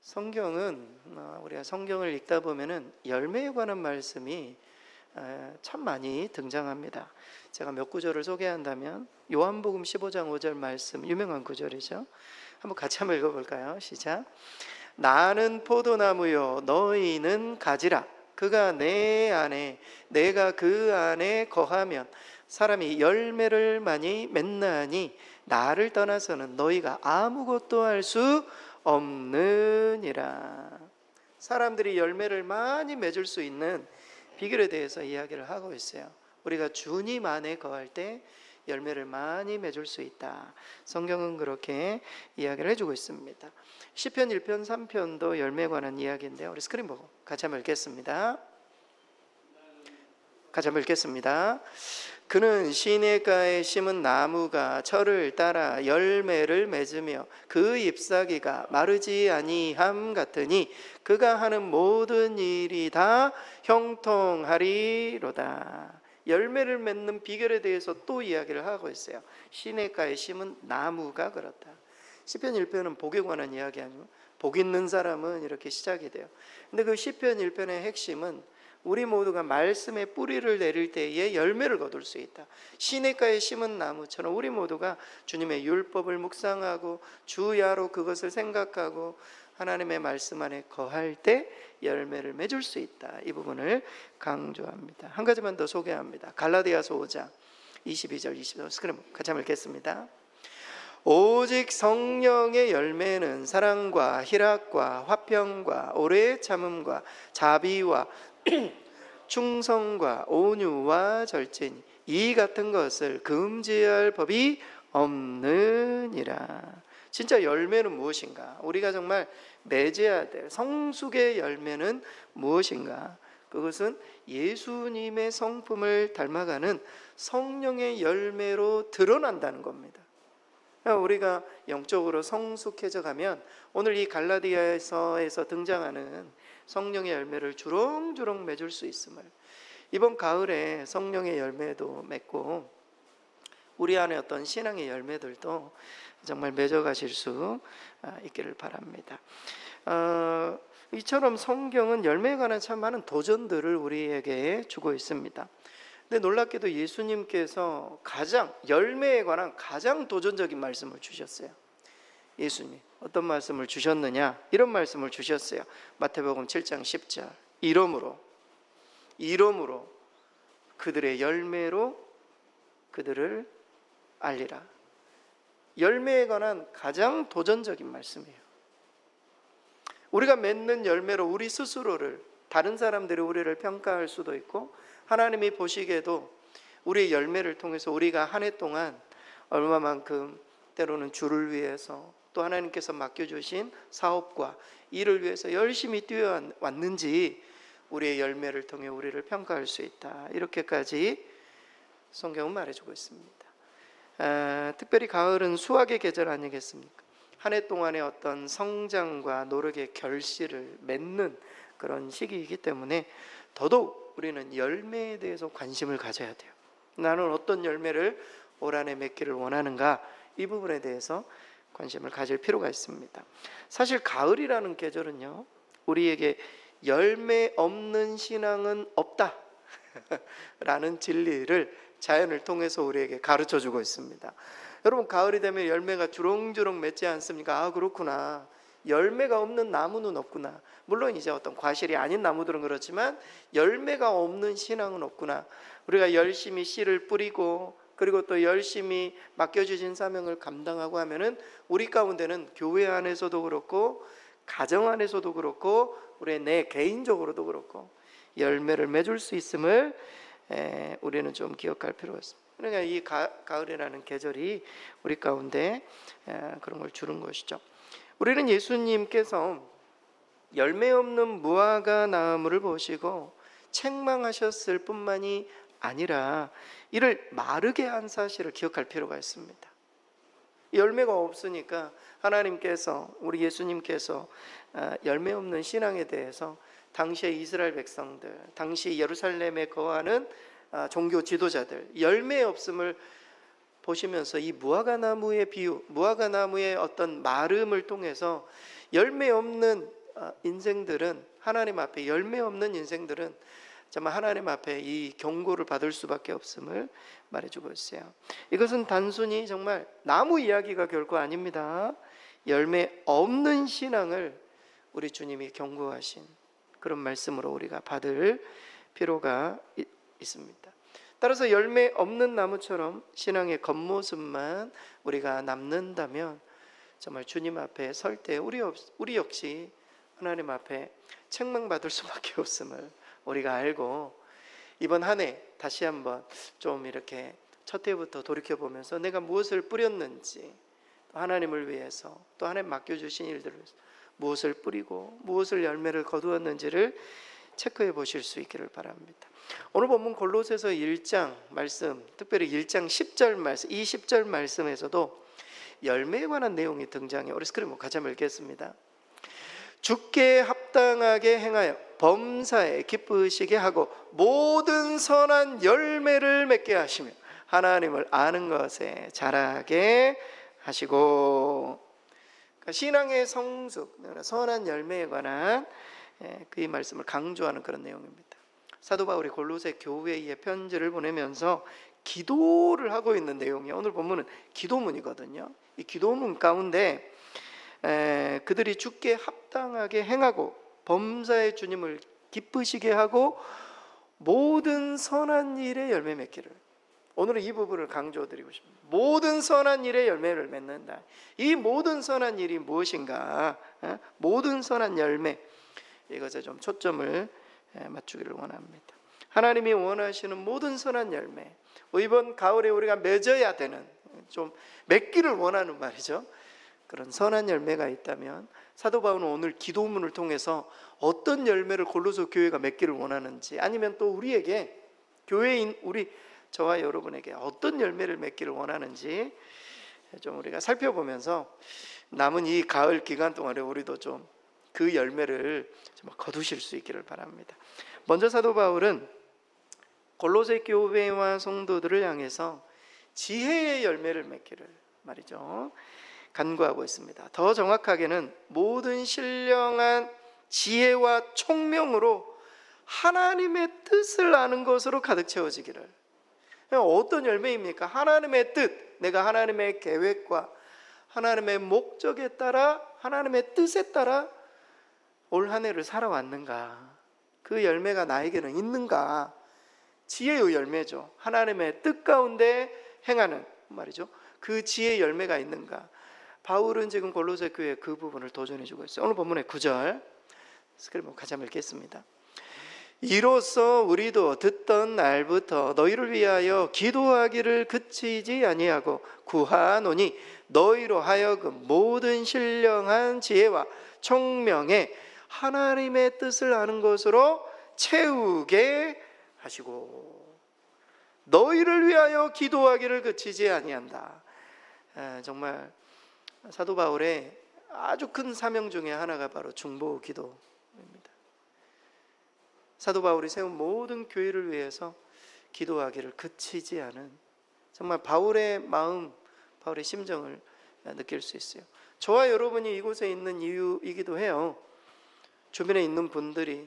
성경은 우리가 성경을 읽다 보면은 열매에 관한 말씀이 참 많이 등장합니다. 제가 몇 구절을 소개한다면 요한복음 15장 5절 말씀, 유명한 구절이죠. 한번 같이 한번 읽어볼까요? 시작. 나는 포도나무요 너희는 가지라. 그가 내 안에 내가 그 안에 거하면 사람이 열매를 많이 맺나니 나를 떠나서는 너희가 아무것도 할 수 없느니라. 사람들이 열매를 많이 맺을 수 있는 비결에 대해서 이야기를 하고 있어요. 우리가 주님 안에 거할 때 열매를 많이 맺을 수 있다. 성경은 그렇게 이야기를 해주고 있습니다. 시편 1편 3편도 열매에 관한 이야기인데요. 우리 스크린 보고 같이 한번 읽겠습니다. 그는 시냇가에 심은 나무가 철을 따라 열매를 맺으며 그 잎사귀가 마르지 아니함 같으니 그가 하는 모든 일이 다 형통하리로다. 열매를 맺는 비결에 대해서 또 이야기를 하고 있어요. 시냇가에 심은 나무가 그렇다. 시편 1편은 복에 관한 이야기 아니고 복 있는 사람은 이렇게 시작이 돼요. 근데 그 시편 1편의 핵심은 우리 모두가 말씀의 뿌리를 내릴 때에 열매를 거둘 수 있다. 시냇가에 심은 나무처럼 우리 모두가 주님의 율법을 묵상하고 주야로 그것을 생각하고 하나님의 말씀 안에 거할 때 열매를 맺을 수 있다. 이 부분을 강조합니다. 한 가지만 더 소개합니다. 갈라디아서 5장 22절 24절 스크린 같이 한번 읽겠습니다. 오직 성령의 열매는 사랑과 희락과 화평과 오래 참음과 자비와 충성과 온유와 절제니 이 같은 것을 금지할 법이 없느니라. 진짜 열매는 무엇인가? 우리가 정말 맺어야 될 성숙의 열매는 무엇인가? 그것은 예수님의 성품을 닮아가는 성령의 열매로 드러난다는 겁니다. 우리가 영적으로 성숙해져 가면 오늘 이 갈라디아서에서 등장하는 성령의 열매를 주렁주렁 맺을 수 있음을, 이번 가을에 성령의 열매도 맺고 우리 안에 어떤 신앙의 열매들도 정말 맺어가실 수 있기를 바랍니다. 이처럼 성경은 열매에 관한 참 많은 도전들을 우리에게 주고 있습니다. 근데 놀랍게도 예수님께서 열매에 관한 가장 도전적인 말씀을 주셨어요. 예수님 어떤 말씀을 주셨느냐? 이런 말씀을 주셨어요. 마태복음 7장 10절 이러므로 그들의 열매로 그들을 알리라. 열매에 관한 가장 도전적인 말씀이에요. 우리가 맺는 열매로 우리 스스로를, 다른 사람들이 우리를 평가할 수도 있고 하나님이 보시기에도 우리의 열매를 통해서 우리가 한 해 동안 얼마만큼 때로는 주를 위해서 또 하나님께서 맡겨주신 사업과 일을 위해서 열심히 뛰어왔는지 우리의 열매를 통해 우리를 평가할 수 있다. 이렇게까지 성경은 말해주고 있습니다. 특별히 가을은 수확의 계절 아니겠습니까? 한 해 동안의 어떤 성장과 노력의 결실을 맺는 그런 시기이기 때문에 더더욱 우리는 열매에 대해서 관심을 가져야 돼요. 나는 어떤 열매를 올 한해 맺기를 원하는가? 이 부분에 대해서 관심을 가질 필요가 있습니다. 사실 가을이라는 계절은요, 우리에게 열매 없는 신앙은 없다 라는 진리를 자연을 통해서 우리에게 가르쳐주고 있습니다. 여러분, 가을이 되면 열매가 주렁주렁 맺지 않습니까? 그렇구나, 열매가 없는 나무는 없구나. 물론 이제 어떤 과실이 아닌 나무들은 그렇지만 열매가 없는 신앙은 없구나. 우리가 열심히 씨를 뿌리고 그리고 또 열심히 맡겨주신 사명을 감당하고 하면은 우리 가운데는 교회 안에서도 그렇고 가정 안에서도 그렇고 우리의 내 개인적으로도 그렇고 열매를 맺을 수 있음을 우리는 좀 기억할 필요가 있습니다. 그러니까 이 가을이라는 계절이 우리 가운데 그런 걸 주는 것이죠. 우리는 예수님께서 열매 없는 무화과 나무를 보시고 책망하셨을 뿐만이 아니라 이를 마르게 한 사실을 기억할 필요가 있습니다. 열매가 없으니까 하나님께서, 우리 예수님께서 열매 없는 신앙에 대해서 당시의 이스라엘 백성들, 당시 예루살렘에 거하는 종교 지도자들 열매 없음을 보시면서 이 무화과 나무의 비유, 무화과 나무의 어떤 마름을 통해서 열매 없는 인생들은, 하나님 앞에 열매 없는 인생들은 정말 하나님 앞에 이 경고를 받을 수밖에 없음을 말해주고 있어요. 이것은 단순히 정말 나무 이야기가 결코 아닙니다. 열매 없는 신앙을 우리 주님이 경고하신 그런 말씀으로 우리가 받을 필요가 있습니다. 따라서 열매 없는 나무처럼 신앙의 겉모습만 우리가 남는다면 정말 주님 앞에 설 때 우리 역시 하나님 앞에 책망받을 수밖에 없음을 우리가 알고, 이번 한 해 다시 한번 좀 이렇게 첫 해부터 돌이켜보면서 내가 무엇을 뿌렸는지, 또 하나님을 위해서, 또 하나님 맡겨주신 일들을 무엇을 뿌리고 무엇을 열매를 거두었는지를 체크해 보실 수 있기를 바랍니다. 오늘 본문 골로새서 1장 말씀, 특별히 1장 10절 말씀, 이 10절 말씀에서도 열매에 관한 내용이 등장해요. 우리 스크린 같이 한번 읽겠습니다. 주께 합당하게 행하여 범사에 기쁘시게 하고 모든 선한 열매를 맺게 하시며 하나님을 아는 것에 자라게 하시고. 그러니까 신앙의 성숙, 선한 열매에 관한 그 말씀을 강조하는 그런 내용입니다. 사도 바울이 골로새 교회에 편지를 보내면서 기도를 하고 있는 내용이에요. 오늘 본문은 기도문이거든요. 이 기도문 가운데 그들이 주께 합당하게 행하고 범사의 주님을 기쁘시게 하고 모든 선한 일에 열매 맺기를, 오늘은 이 부분을 강조드리고 싶습니다. 모든 선한 일에 열매를 맺는다. 이 모든 선한 일이 무엇인가? 모든 선한 열매, 이것에 좀 초점을 맞추기를 원합니다. 하나님이 원하시는 모든 선한 열매, 이번 가을에 우리가 맺어야 되는, 좀 맺기를 원하는 말이죠. 그런 선한 열매가 있다면 사도 바울은 오늘 기도문을 통해서 어떤 열매를 골로새 교회가 맺기를 원하는지, 아니면 또 우리에게, 교회인 저와 여러분에게 어떤 열매를 맺기를 원하는지 좀 우리가 살펴보면서 남은 이 가을 기간 동안에 우리도 좀 그 열매를 좀 거두실 수 있기를 바랍니다. 먼저 사도 바울은 골로새 교회와 성도들을 향해서 지혜의 열매를 맺기를 말이죠, 간구하고 있습니다. 더 정확하게는 모든 신령한 지혜와 총명으로 하나님의 뜻을 아는 것으로 가득 채워지기를. 어떤 열매입니까? 하나님의 뜻, 내가 하나님의 계획과 하나님의 목적에 따라, 하나님의 뜻에 따라 올 한 해를 살아왔는가? 그 열매가 나에게는 있는가? 지혜의 열매죠. 하나님의 뜻 가운데 행하는 말이죠. 그 지혜의 열매가 있는가? 바울은 지금 골로새 교회에 그 부분을 도전해 주고 있어요. 오늘 본문의 9절 스크린 같이 한번 읽겠습니다. 이로써 우리도 듣던 날부터 너희를 위하여 기도하기를 그치지 아니하고 구하노니 너희로 하여금 모든 신령한 지혜와 총명에 하나님의 뜻을 아는 것으로 채우게 하시고. 너희를 위하여 기도하기를 그치지 아니한다. 정말 사도 바울의 아주 큰 사명 중에 하나가 바로 중보 기도입니다. 사도 바울이 세운 모든 교회를 위해서 기도하기를 그치지 않은, 정말 바울의 마음, 바울의 심정을 느낄 수 있어요. 저와 여러분이 이곳에 있는 이유이기도 해요. 주변에 있는 분들이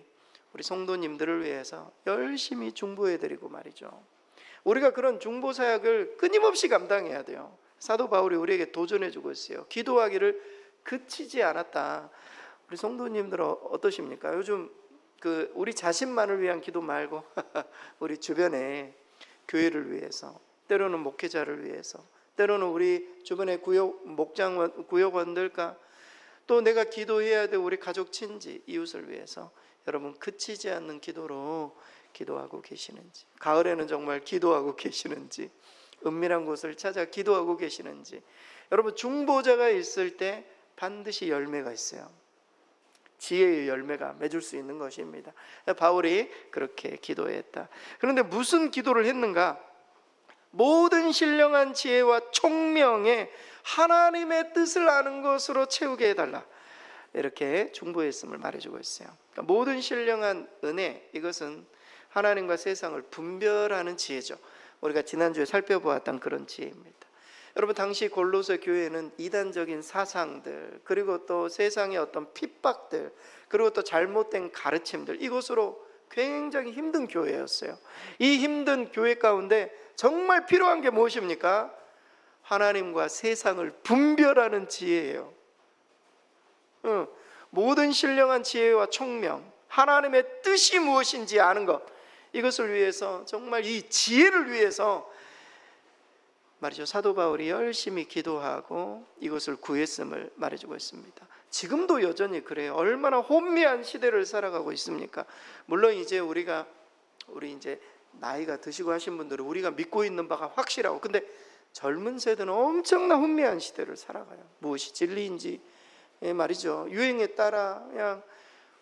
우리 성도님들을 위해서 열심히 중보해드리고 말이죠. 우리가 그런 중보 사역을 끊임없이 감당해야 돼요. 사도 바울이 우리에게 도전해주고 있어요. 기도하기를 그치지 않았다. 우리 성도님들은 어떠십니까? 요즘 우리 자신만을 위한 기도 말고 우리 주변에 교회를 위해서, 때로는 목회자를 위해서, 때로는 우리 주변의 구역원들과 또 내가 기도해야 될 우리 가족, 친지, 이웃을 위해서 여러분 그치지 않는 기도로 기도하고 계시는지, 가을에는 정말 기도하고 계시는지, 은밀한 곳을 찾아 기도하고 계시는지. 여러분, 중보자가 있을 때 반드시 열매가 있어요. 지혜의 열매가 맺을 수 있는 것입니다. 바울이 그렇게 기도했다. 그런데 무슨 기도를 했는가? 모든 신령한 지혜와 총명에 하나님의 뜻을 아는 것으로 채우게 해달라, 이렇게 중보했음을 말해주고 있어요. 그러니까 모든 신령한 은혜, 이것은 하나님과 세상을 분별하는 지혜죠. 우리가 지난주에 살펴보았던 그런 지혜입니다. 여러분, 당시 골로새 교회는 이단적인 사상들, 그리고 또 세상의 어떤 핍박들, 그리고 또 잘못된 가르침들, 이것으로 굉장히 힘든 교회였어요. 이 힘든 교회 가운데 정말 필요한 게 무엇입니까? 하나님과 세상을 분별하는 지혜예요. 모든 신령한 지혜와 총명, 하나님의 뜻이 무엇인지 아는 것, 이것을 위해서, 정말 이 지혜를 위해서 말이죠, 사도 바울이 열심히 기도하고 이것을 구했음을 말해주고 있습니다. 지금도 여전히 그래요. 얼마나 혼미한 시대를 살아가고 있습니까? 물론 이제 우리 이제 나이가 드시고 하신 분들은 우리가 믿고 있는 바가 확실하고, 근데 젊은 세대는 엄청난 혼미한 시대를 살아가요. 무엇이 진리인지 말이죠, 유행에 따라 그냥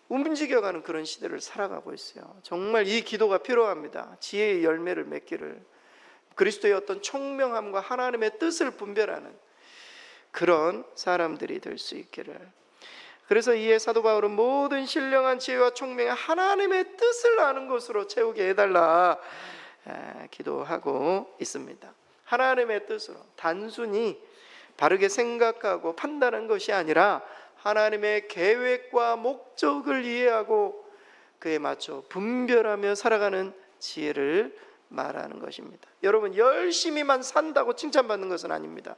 움직여가는 그런 시대를 살아가고 있어요. 정말 이 기도가 필요합니다. 지혜의 열매를 맺기를, 그리스도의 어떤 총명함과 하나님의 뜻을 분별하는 그런 사람들이 될 수 있기를. 그래서 이에 사도 바울은 모든 신령한 지혜와 총명의 하나님의 뜻을 아는 것으로 채우게 해달라 기도하고 있습니다. 하나님의 뜻으로, 단순히 바르게 생각하고 판단한 것이 아니라 하나님의 계획과 목적을 이해하고 그에 맞춰 분별하며 살아가는 지혜를 말하는 것입니다. 여러분, 열심히만 산다고 칭찬받는 것은 아닙니다.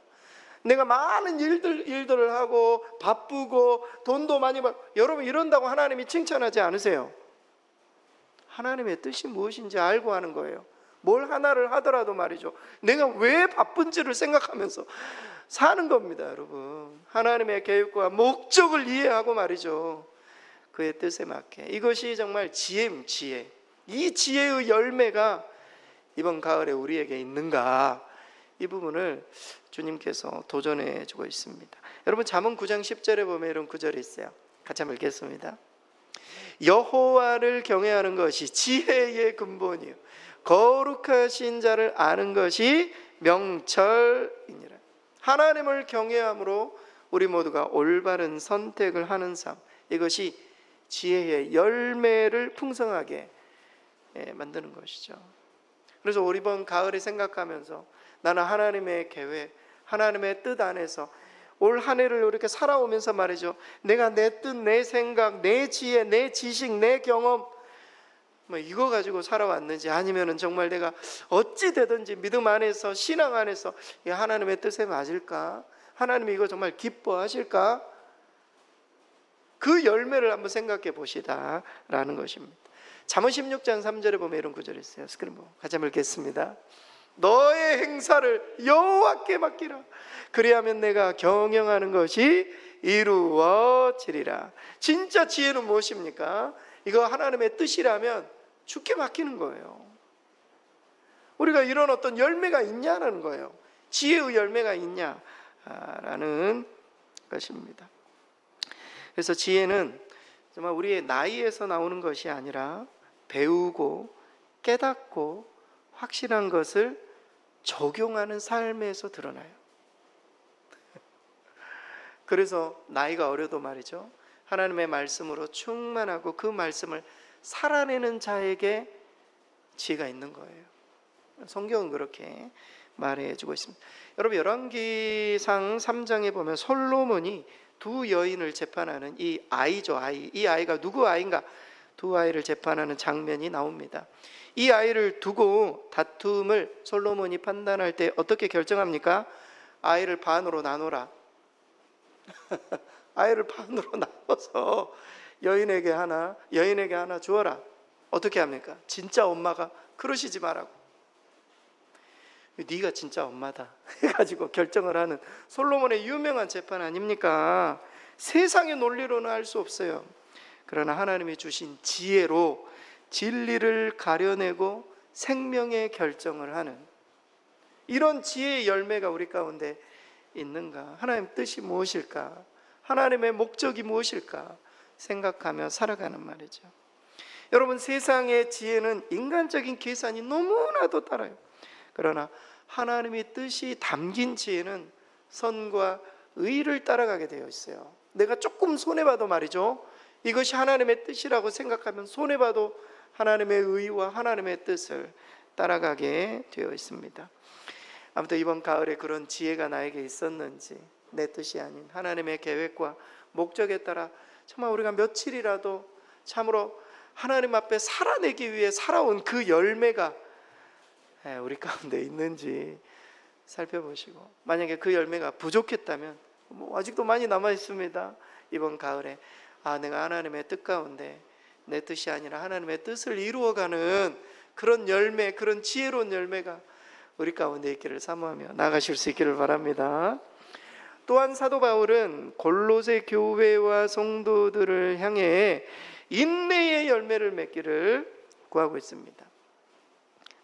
내가 많은 일들을 하고 바쁘고 돈도 많이 벌고, 여러분 이런다고 하나님이 칭찬하지 않으세요. 하나님의 뜻이 무엇인지 알고 하는 거예요. 뭘 하나를 하더라도 말이죠, 내가 왜 바쁜지를 생각하면서 사는 겁니다. 여러분, 하나님의 계획과 목적을 이해하고 말이죠, 그의 뜻에 맞게. 이것이 정말 지혜입니다. 지혜. 이 지혜의 열매가 이번 가을에 우리에게 있는가, 이 부분을 주님께서 도전해 주고 있습니다. 여러분, 잠언 9장 10절에 보면 이런 구절이 있어요. 같이 한번 읽겠습니다. 여호와를 경외하는 것이 지혜의 근본이요 거룩하신 자를 아는 것이 명철이니라. 하나님을 경외함으로 우리 모두가 올바른 선택을 하는 삶, 이것이 지혜의 열매를 풍성하게 만드는 것이죠. 그래서 우리 이번 가을에 생각하면서 나는 하나님의 계획, 하나님의 뜻 안에서 올 한 해를 이렇게 살아오면서 말이죠, 내가 내 뜻, 내 생각, 내 지혜, 내 지식, 내 경험 이거 가지고 살아왔는지, 아니면은 정말 내가 어찌 되든지 믿음 안에서, 신앙 안에서 하나님의 뜻에 맞을까, 하나님이 이거 정말 기뻐하실까, 그 열매를 한번 생각해 보시다라는 것입니다. 잠언 16장 3절에 보면 이런 구절이 있어요. 스크린 같이 한번 읽겠습니다. 너의 행사를 여호와께 맡기라. 그리하면 내가 경영하는 것이 이루어지리라. 진짜 지혜는 무엇입니까? 이거 하나님의 뜻이라면 주께 맡기는 거예요. 우리가 이런 어떤 열매가 있냐라는 거예요. 지혜의 열매가 있냐라는 것입니다. 그래서 지혜는 정말 우리의 나이에서 나오는 것이 아니라 배우고 깨닫고 확실한 것을 적용하는 삶에서 드러나요. 그래서 나이가 어려도 말이죠, 하나님의 말씀으로 충만하고 그 말씀을 살아내는 자에게 지혜가 있는 거예요. 성경은 그렇게 말해주고 있습니다. 여러분, 열왕기상 3장에 보면 솔로몬이 두 여인을 재판하는 이 아이죠, 아이. 이 아이가 누구 아이인가? 두 아이를 재판하는 장면이 나옵니다. 이 아이를 두고 다툼을 솔로몬이 판단할 때 어떻게 결정합니까? 아이를 반으로 나눠라. 아이를 반으로 나눠서 여인에게 하나, 여인에게 하나 주어라. 어떻게 합니까? 진짜 엄마가 그러시지 말라고. 네가 진짜 엄마다 해가지고 결정을 하는 솔로몬의 유명한 재판 아닙니까? 세상의 논리로는 알 수 없어요. 그러나 하나님이 주신 지혜로 진리를 가려내고 생명의 결정을 하는 이런 지혜의 열매가 우리 가운데 있는가? 하나님의 뜻이 무엇일까? 하나님의 목적이 무엇일까? 생각하며 살아가는 말이죠. 여러분, 세상의 지혜는 인간적인 계산이 너무나도 따라요. 그러나 하나님의 뜻이 담긴 지혜는 선과 의를 따라가게 되어 있어요. 내가 조금 손해봐도 말이죠, 이것이 하나님의 뜻이라고 생각하면 손해봐도 하나님의 의와 하나님의 뜻을 따라가게 되어 있습니다. 아무튼 이번 가을에 그런 지혜가 나에게 있었는지, 내 뜻이 아닌 하나님의 계획과 목적에 따라 정말 우리가 며칠이라도 참으로 하나님 앞에 살아내기 위해 살아온 그 열매가 우리 가운데 있는지 살펴보시고, 만약에 그 열매가 부족했다면 아직도 많이 남아 있습니다. 이번 가을에 내가 하나님의 뜻 가운데 내 뜻이 아니라 하나님의 뜻을 이루어가는 그런 열매, 그런 지혜로운 열매가 우리 가운데 있기를 사모하며 나가실 수 있기를 바랍니다. 또한 사도 바울은 골로새 교회와 성도들을 향해 인내의 열매를 맺기를 구하고 있습니다.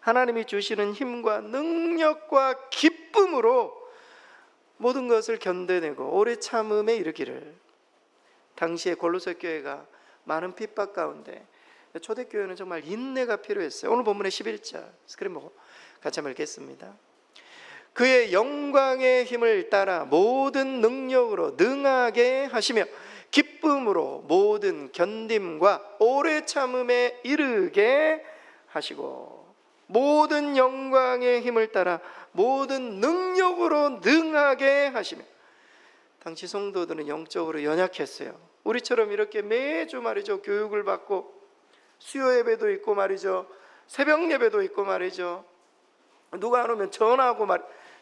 하나님이 주시는 힘과 능력과 기쁨으로 모든 것을 견뎌내고 오래 참음에 이르기를. 당시에 골로새 교회가 많은 핍박 가운데 초대교회는 정말 인내가 필요했어요. 오늘 본문의 11절 스크린 보고 같이 한번 읽겠습니다. 그의 영광의 힘을 따라 모든 능력으로 능하게 하시며 기쁨으로 모든 견딤과 오래 참음에 이르게 하시고, 모든 영광의 힘을 따라 모든 능력으로 능하게 하시며. 당시 성도들은 영적으로 연약했어요. 우리처럼 이렇게 매주 말이죠, 교육을 받고 수요 예배도 있고 말이죠, 새벽 예배도 있고 말이죠, 누가 안 오면 전화하고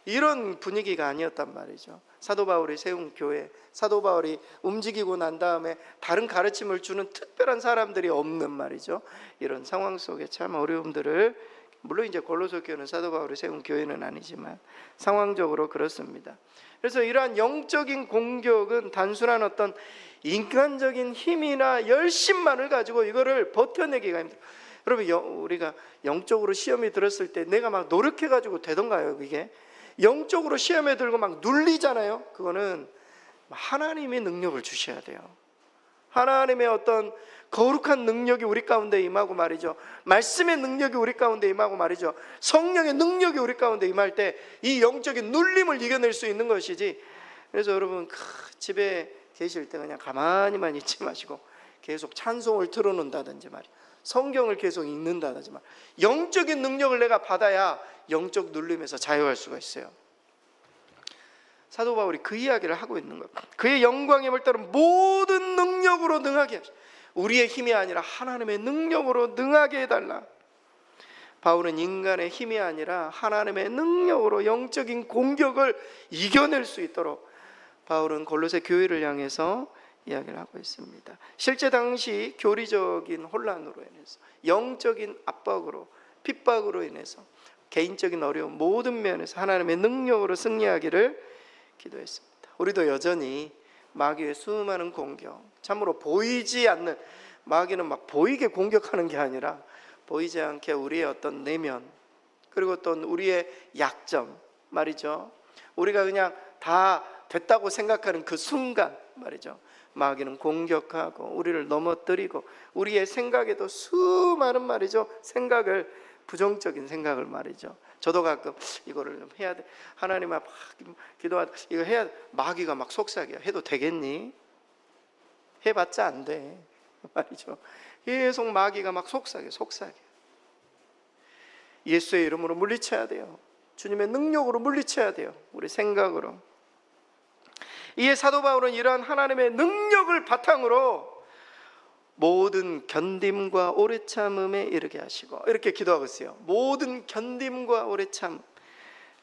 이런 분위기가 아니었단 말이죠. 사도 바울이 세운 교회, 사도 바울이 움직이고 난 다음에 다른 가르침을 주는 특별한 사람들이 없는 말이죠. 이런 상황 속에 참 어려움들을, 물론 이제 골로새 교회는 사도 바울이 세운 교회는 아니지만 상황적으로 그렇습니다. 그래서 이러한 영적인 공격은 단순한 어떤 인간적인 힘이나 열심만을 가지고 이거를 버텨내기가 힘들어요. 여러분, 우리가 영적으로 시험이 들었을 때 내가 막 노력해가지고 되던가요? 그게 영적으로 시험에 들고 막 눌리잖아요. 그거는 하나님의 능력을 주셔야 돼요. 하나님의 어떤 거룩한 능력이 우리 가운데 임하고 말이죠, 말씀의 능력이 우리 가운데 임하고 말이죠, 성령의 능력이 우리 가운데 임할 때 이 영적인 눌림을 이겨낼 수 있는 것이지. 그래서 여러분, 집에 계실 때 그냥 가만히만 있지 마시고 계속 찬송을 틀어놓는다든지 말이에요, 성경을 계속 읽는다든지 말이에요. 영적인 능력을 내가 받아야 영적 눌림에서 자유할 수가 있어요. 사도 바울이 그 이야기를 하고 있는 거예요. 그의 영광의 힘을 따라 모든 능력으로 능하게 하시고, 우리의 힘이 아니라 하나님의 능력으로 능하게 해달라. 바울은 인간의 힘이 아니라 하나님의 능력으로 영적인 공격을 이겨낼 수 있도록 바울은 골로새 교회를 향해서 이야기를 하고 있습니다. 실제 당시 교리적인 혼란으로 인해서, 영적인 압박으로, 핍박으로 인해서, 개인적인 어려움 모든 면에서 하나님의 능력으로 승리하기를 기도했습니다. 우리도 여전히 마귀의 수많은 공격, 참으로 보이지 않는, 마귀는 막 보이게 공격하는 게 아니라 보이지 않게 우리의 어떤 내면, 그리고 또 우리의 약점 말이죠, 우리가 그냥 다 됐다고 생각하는 그 순간 말이죠, 마귀는 공격하고 우리를 넘어뜨리고 우리의 생각에도 수많은 말이죠, 생각을, 부정적인 생각을 말이죠. 저도 가끔 이거를 좀 해야 돼, 하나님 앞 기도하다 이거 해야 돼, 마귀가 막 속삭여. 해도 되겠니? 해봤자 안 돼 말이죠. 계속 마귀가 막 속삭여. 예수의 이름으로 물리쳐야 돼요. 주님의 능력으로 물리쳐야 돼요. 우리 생각으로. 이에 사도 바울은 이러한 하나님의 능력을 바탕으로 모든 견딤과 오래 참음에 이르게 하시고, 이렇게 기도하고 있어요. 모든 견딤과 오래 참.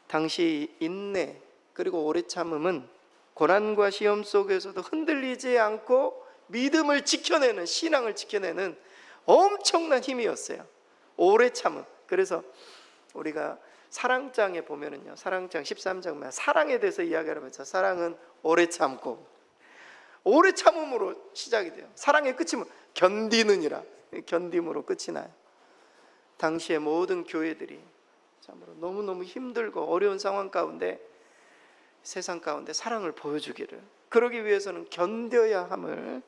당시 인내 그리고 오래 참음은 고난과 시험 속에서도 흔들리지 않고 믿음을 지켜내는, 신앙을 지켜내는 엄청난 힘이었어요. 오래 참음. 그래서 우리가 사랑장에 보면은요, 사랑장 13장만 사랑에 대해서 이야기하면서 사랑은 오래 참고, 오래 참음으로 시작이 돼요. 사랑의 끝이 견디느니라, 견딤으로 끝이 나요. 당시의 모든 교회들이 참으로 너무너무 힘들고 어려운 상황 가운데, 세상 가운데 사랑을 보여주기를, 그러기 위해서는 견뎌야 함을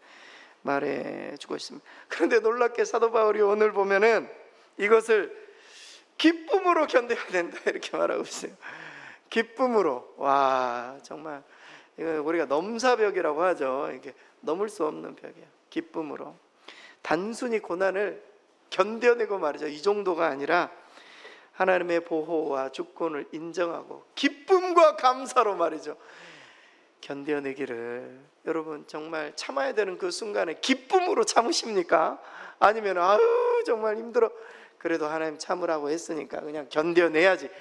말해주고 있습니다. 그런데 놀랍게 사도 바울이 오늘 보면은 이것을 기쁨으로 견뎌야 된다 이렇게 말하고 있어요. 기쁨으로. 와, 정말 이거 우리가 넘사벽이라고 하죠. 이게 넘을 수 없는 벽이에요. 기쁨으로. 단순히 고난을 견뎌내고 말이죠, 이 정도가 아니라 하나님의 보호와 주권을 인정하고 기쁨과 감사로 말이죠, 견뎌내기를. 여러분, 정말 참아야 되는 그 순간에 기쁨으로 참으십니까? 아니면 아유 정말 힘들어, 그래도 하나님 참으라고 했으니까 그냥 견뎌내야지.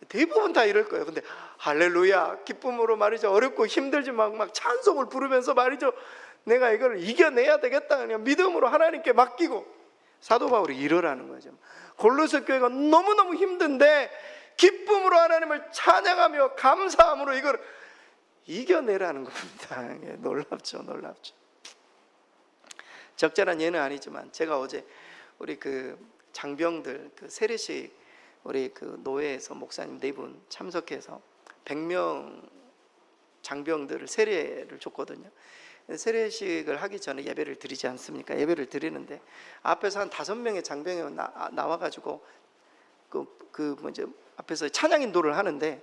대부분 다 이럴 거예요. 근데 할렐루야, 기쁨으로 말이죠, 어렵고 힘들지 막 찬송을 부르면서 말이죠, 내가 이걸 이겨내야 되겠다, 그냥 믿음으로 하나님께 맡기고. 사도 바울이 이러라는 거죠. 골로새 교회가 너무너무 힘든데 기쁨으로 하나님을 찬양하며 감사함으로 이걸 이겨내라는 겁니다. 예, 놀랍죠, 놀랍죠. 적절한 예는 아니지만 제가 어제 우리 그 장병들 그 세례식, 우리 그 노회에서 목사님 4분 참석해서 100명 장병들을 세례를 줬거든요. 세례식을 하기 전에 예배를 드리지 않습니까? 예배를 드리는데 앞에서 한 5명의 장병이 나와가지고 그 뭐지, 앞에서 찬양 인도를 하는데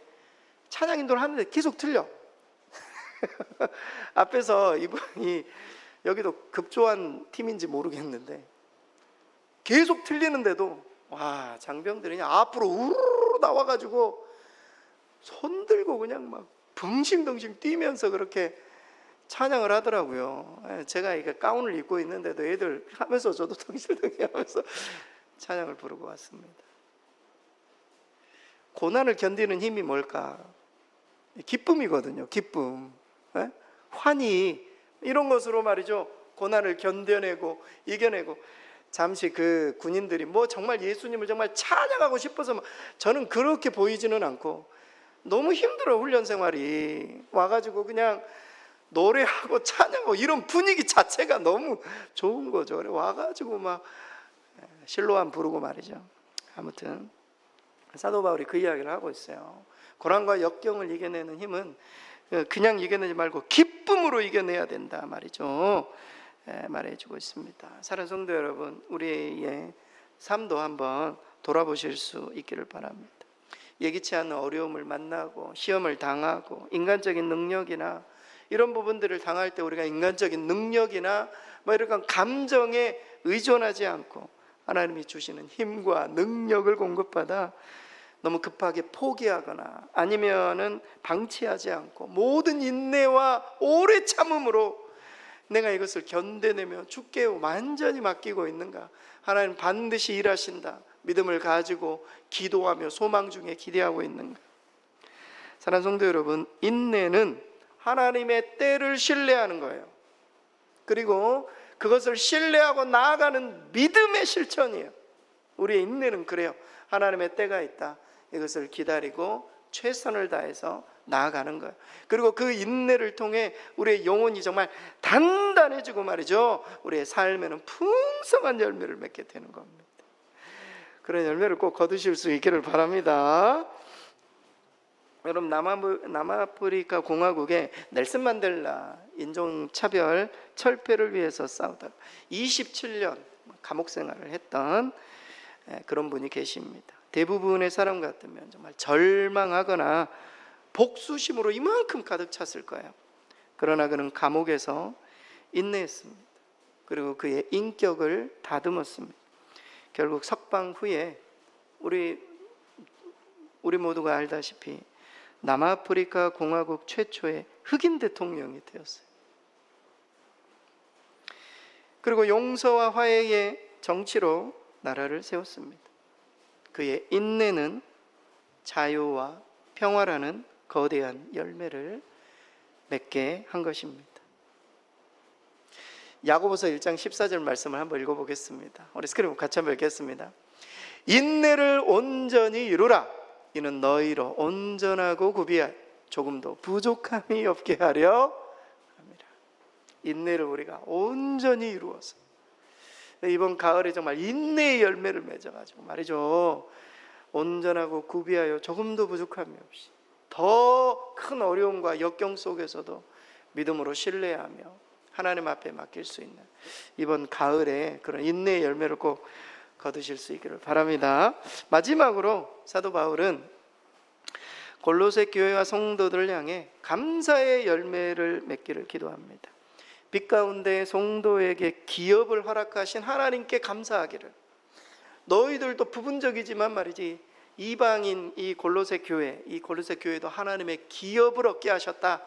계속 틀려. 앞에서 이분이 여기도 급조한 팀인지 모르겠는데 계속 틀리는데도 와, 장병들이 그냥 앞으로 우르르 나와가지고 손 들고 그냥 막 붕싱붕싱 뛰면서 그렇게 찬양을 하더라고요. 제가 이게 가운을 입고 있는데도 애들 하면서 저도 덩실덩실 하면서 찬양을 부르고 왔습니다. 고난을 견디는 힘이 뭘까? 기쁨이거든요. 기쁨, 환희, 이런 것으로 말이죠, 고난을 견뎌내고 이겨내고. 잠시 그 군인들이 뭐 정말 예수님을 정말 찬양하고 싶어서, 저는 그렇게 보이지는 않고 너무 힘들어. 훈련 생활이 와가지고 그냥 노래하고 찬양하고 이런 분위기 자체가 너무 좋은 거죠. 와가지고 막 실로암 부르고 말이죠. 아무튼 사도 바울이 그 이야기를 하고 있어요. 고난과 역경을 이겨내는 힘은 그냥 이겨내지 말고 기쁨으로 이겨내야 된다 말이죠. 말해주고 있습니다. 사랑하는 성도 여러분, 우리의 삶도 한번 돌아보실 수 있기를 바랍니다. 예기치 않은 어려움을 만나고 시험을 당하고 인간적인 능력이나 이런 부분들을 당할 때 우리가 인간적인 능력이나 뭐 이런 감정에 의존하지 않고 하나님이 주시는 힘과 능력을 공급받아 너무 급하게 포기하거나 아니면은 방치하지 않고 모든 인내와 오래 참음으로 내가 이것을 견뎌내며 주께 완전히 맡기고 있는가, 하나님 반드시 일하신다 믿음을 가지고 기도하며 소망 중에 기대하고 있는가. 사랑하는 성도 여러분, 인내는 하나님의 때를 신뢰하는 거예요. 그리고 그것을 신뢰하고 나아가는 믿음의 실천이에요. 우리의 인내는 그래요. 하나님의 때가 있다, 이것을 기다리고 최선을 다해서 나아가는 거예요. 그리고 그 인내를 통해 우리의 영혼이 정말 단단해지고 말이죠, 우리의 삶에는 풍성한 열매를 맺게 되는 겁니다. 그런 열매를 꼭 거두실 수 있기를 바랍니다. 여러분, 남아프리카 공화국의 넬슨 만델라 인종차별 철폐를 위해서 싸우다가 27년 감옥 생활을 했던 그런 분이 계십니다. 대부분의 사람 같으면 정말 절망하거나 복수심으로 이만큼 가득 찼을 거예요. 그러나 그는 감옥에서 인내했습니다. 그리고 그의 인격을 다듬었습니다. 결국 석방 후에 우리 모두가 알다시피 남아프리카 공화국 최초의 흑인 대통령이 되었어요. 그리고 용서와 화해의 정치로 나라를 세웠습니다. 그의 인내는 자유와 평화라는 거대한 열매를 맺게 한 것입니다. 야고보서 1장 14절 말씀을 한번 읽어보겠습니다. 우리 스크린 같이 한번 읽겠습니다. 인내를 온전히 이루라. 이는 너희로 온전하고 구비하여 조금도 부족함이 없게 하려 합니다. 인내를 우리가 온전히 이루어서 이번 가을에 정말 인내의 열매를 맺어가지고 말이죠, 온전하고 구비하여 조금도 부족함이 없이 더 큰 어려움과 역경 속에서도 믿음으로 신뢰하며 하나님 앞에 맡길 수 있는 이번 가을에 그런 인내의 열매를 꼭 거두실 수 있기를 바랍니다. 마지막으로 사도 바울은 골로새 교회와 성도들을 향해 감사의 열매를 맺기를 기도합니다. 빛 가운데 성도에게 기업을 허락하신 하나님께 감사하기를, 너희들도 부분적이지만 말이지 이방인 이 골로새 교회, 이 골로새 교회도 하나님의 기업을 얻게 하셨다.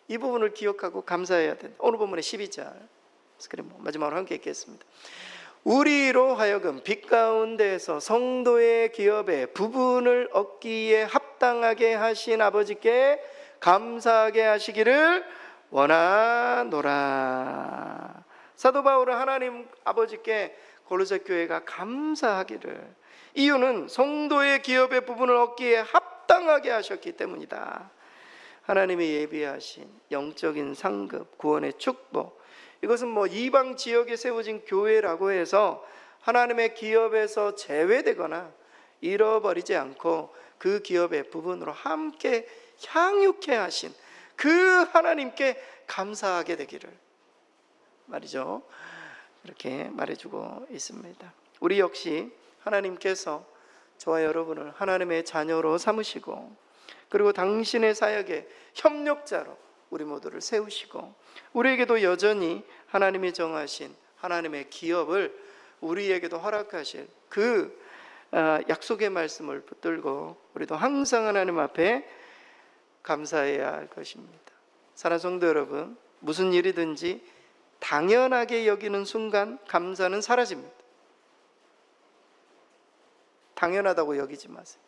이 부분을 기억하고 감사해야 된다. 오늘 본문의 12절 스크린 마지막으로 함께 읽겠습니다. 우리로 하여금 빛 가운데에서 성도의 기업에 부분을 얻기에 합당하게 하신 아버지께 감사하게 하시기를 원하노라. 사도 바울은 하나님 아버지께 골로새 교회가 감사하기를, 이유는 성도의 기업의 부분을 얻기에 합당하게 하셨기 때문이다. 하나님이 예비하신 영적인 상급, 구원의 축복, 이것은 이방 지역에 세워진 교회라고 해서 하나님의 기업에서 제외되거나 잃어버리지 않고 그 기업의 부분으로 함께 향유케 하신 그 하나님께 감사하게 되기를 말이죠. 이렇게 말해주고 있습니다. 우리 역시 하나님께서 저와 여러분을 하나님의 자녀로 삼으시고, 그리고 당신의 사역의 협력자로 우리 모두를 세우시고, 우리에게도 여전히 하나님이 정하신 하나님의 기업을 우리에게도 허락하실 그 약속의 말씀을 붙들고 우리도 항상 하나님 앞에 감사해야 할 것입니다. 사랑하는 성도 여러분, 무슨 일이든지 당연하게 여기는 순간 감사는 사라집니다. 당연하다고 여기지 마세요.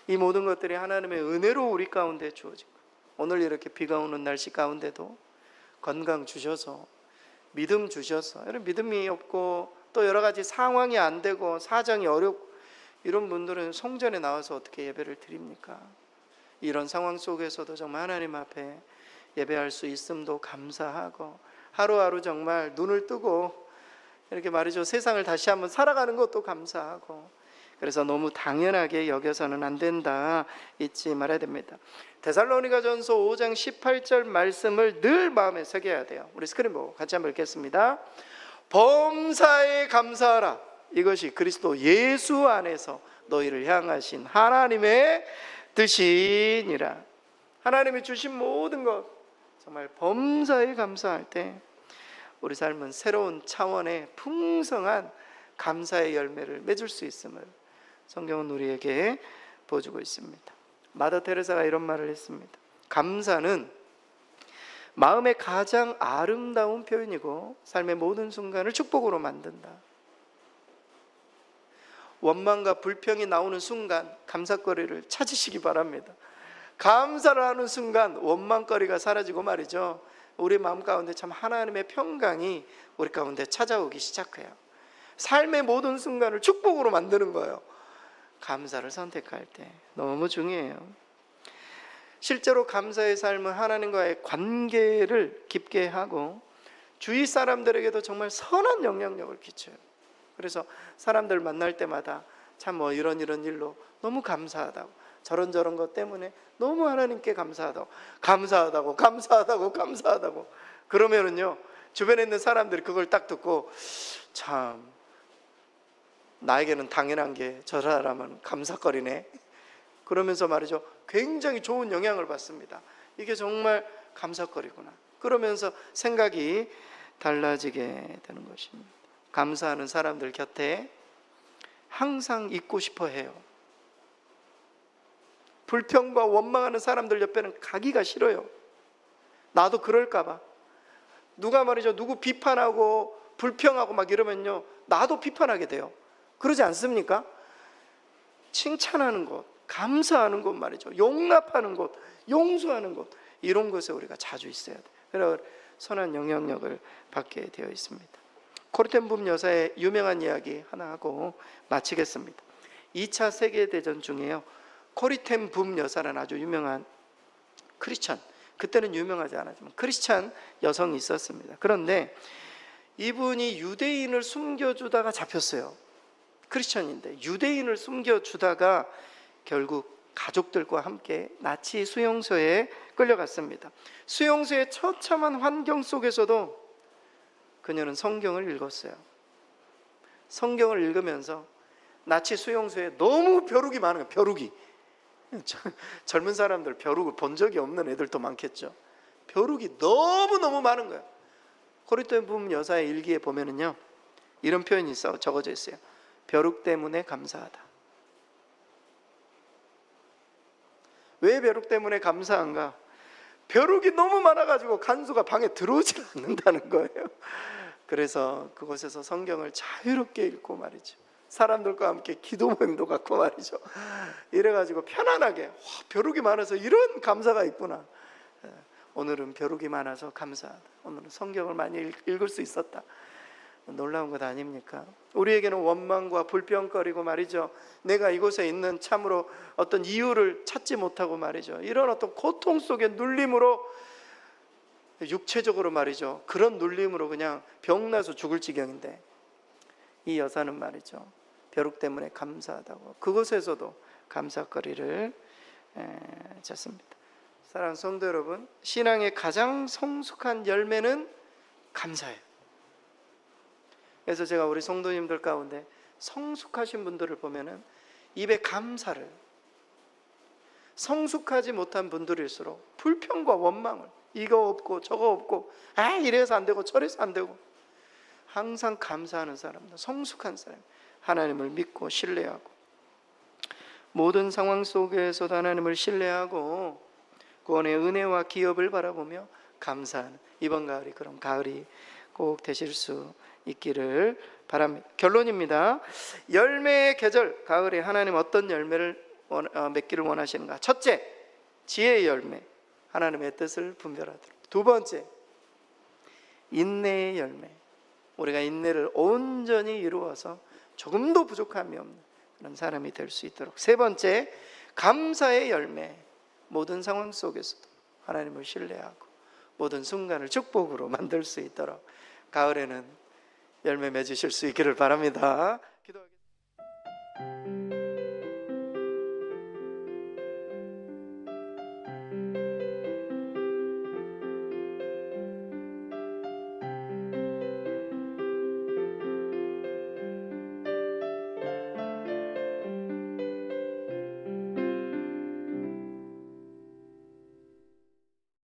이 모든 것들이 하나님의 은혜로 우리 가운데 주어진 것. 오늘 이렇게 비가 오는 날씨 가운데도 건강 주셔서, 믿음 주셔서, 여러분 믿음이 없고 또 여러 가지 상황이 안 되고 사정이 어렵고 이런 분들은 성전에 나와서 어떻게 예배를 드립니까? 이런 상황 속에서도 정말 하나님 앞에 예배할 수 있음도 감사하고, 하루하루 정말 눈을 뜨고 이렇게 말이죠, 세상을 다시 한번 살아가는 것도 감사하고, 그래서 너무 당연하게 여겨서는 안 된다, 잊지 말아야 됩니다. 데살로니가전서 5장 18절 말씀을 늘 마음에 새겨야 돼요. 우리 스크린 보고 같이 한번 읽겠습니다. 범사에 감사하라. 이것이 그리스도 예수 안에서 너희를 향하신 하나님의 뜻이니라. 하나님이 주신 모든 것 정말 범사에 감사할 때 우리 삶은 새로운 차원의 풍성한 감사의 열매를 맺을 수 있음을 성경은 우리에게 보여주고 있습니다. 마더 테레사가 이런 말을 했습니다. 감사는 마음의 가장 아름다운 표현이고 삶의 모든 순간을 축복으로 만든다. 원망과 불평이 나오는 순간 감사거리를 찾으시기 바랍니다. 감사를 하는 순간 원망거리가 사라지고 말이죠, 우리 마음 가운데 참 하나님의 평강이 우리 가운데 찾아오기 시작해요. 삶의 모든 순간을 축복으로 만드는 거예요. 감사를 선택할 때 너무 중요해요. 실제로 감사의 삶은 하나님과의 관계를 깊게 하고 주위 사람들에게도 정말 선한 영향력을 끼쳐요. 그래서 사람들 만날 때마다 참 이런 일로 너무 감사하다고, 저런 것 때문에 너무 하나님께 감사하다고 그러면은요, 주변에 있는 사람들이 그걸 딱 듣고 참 나에게는 당연한 게 저 사람은 감사거리네, 그러면서 말이죠, 굉장히 좋은 영향을 받습니다. 이게 정말 감사거리구나, 그러면서 생각이 달라지게 되는 것입니다. 감사하는 사람들 곁에 항상 있고 싶어 해요. 불평과 원망하는 사람들 옆에는 가기가 싫어요. 나도 그럴까 봐. 누가 말이죠, 누구 비판하고 불평하고 막 이러면요, 나도 비판하게 돼요. 그러지 않습니까? 칭찬하는 곳, 감사하는 곳 말이죠, 용납하는 곳, 용서하는 곳, 이런 곳에 우리가 자주 있어야 돼요. 그래서 선한 영향력을 받게 되어 있습니다. 코르텐붐 여사의 유명한 이야기 하나 하고 마치겠습니다. 2차 세계대전 중에요, 코르텐붐 여사라는 아주 유명한 크리스찬, 그때는 유명하지 않았지만 크리스찬 여성이 있었습니다. 그런데 이분이 유대인을 숨겨주다가 잡혔어요. 크리스찬인데 유대인을 숨겨주다가 결국 가족들과 함께 나치 수용소에 끌려갔습니다. 수용소의 처참한 환경 속에서도 그녀는 성경을 읽었어요. 성경을 읽으면서 나치 수용소에 너무 벼룩이 많은 거예요. 벼룩이. 젊은 사람들 벼룩을 본 적이 없는 애들도 많겠죠. 벼룩이 너무너무 많은 거예요. 코르텐붐 여사의 일기에 보면은요, 이런 표현이 적어져 있어요. 벼룩 때문에 감사하다. 왜 벼룩 때문에 감사한가? 벼룩이 너무 많아가지고 간수가 방에 들어오질 않는다는 거예요. 그래서 그곳에서 성경을 자유롭게 읽고 말이죠. 사람들과 함께 기도 모임도 갖고 말이죠. 이래가지고 편안하게 벼룩이 많아서 이런 감사가 있구나. 오늘은 벼룩이 많아서 감사하다. 오늘은 성경을 많이 읽을 수 있었다. 놀라운 것 아닙니까? 우리에게는 원망과 불평거리고 말이죠. 내가 이곳에 있는 참으로 어떤 이유를 찾지 못하고 말이죠. 이런 어떤 고통 속의 눌림으로 육체적으로 말이죠. 그런 눌림으로 그냥 병나서 죽을 지경인데 이 여사는 말이죠. 벼룩 때문에 감사하다고 그곳에서도 감사거리를 쳤습니다. 사랑하는 성도 여러분, 신앙의 가장 성숙한 열매는 감사예요. 그래서 제가 우리 성도님들 가운데 성숙하신 분들을 보면은 입에 감사를, 성숙하지 못한 분들일수록 불평과 원망을, 이거 없고 저거 없고 이래서 안 되고 저래서 안 되고, 항상 감사하는 사람들, 성숙한 사람, 하나님을 믿고 신뢰하고 모든 상황 속에서도 하나님을 신뢰하고 구원의 은혜와 기업을 바라보며 감사하는 이번 가을이 그런 가을이 꼭 되실 수 있기를 바랍니다. 결론입니다. 열매의 계절 가을에 하나님 어떤 열매를 맺기를 원하시는가? 첫째, 지혜의 열매, 하나님의 뜻을 분별하도록. 두 번째, 인내의 열매, 우리가 인내를 온전히 이루어서 조금도 부족함이 없는 그런 사람이 될 수 있도록. 세 번째, 감사의 열매, 모든 상황 속에서도 하나님을 신뢰하고 모든 순간을 축복으로 만들 수 있도록 가을에는 열매 맺으실 수 있기를 바랍니다. 기도하겠습니다.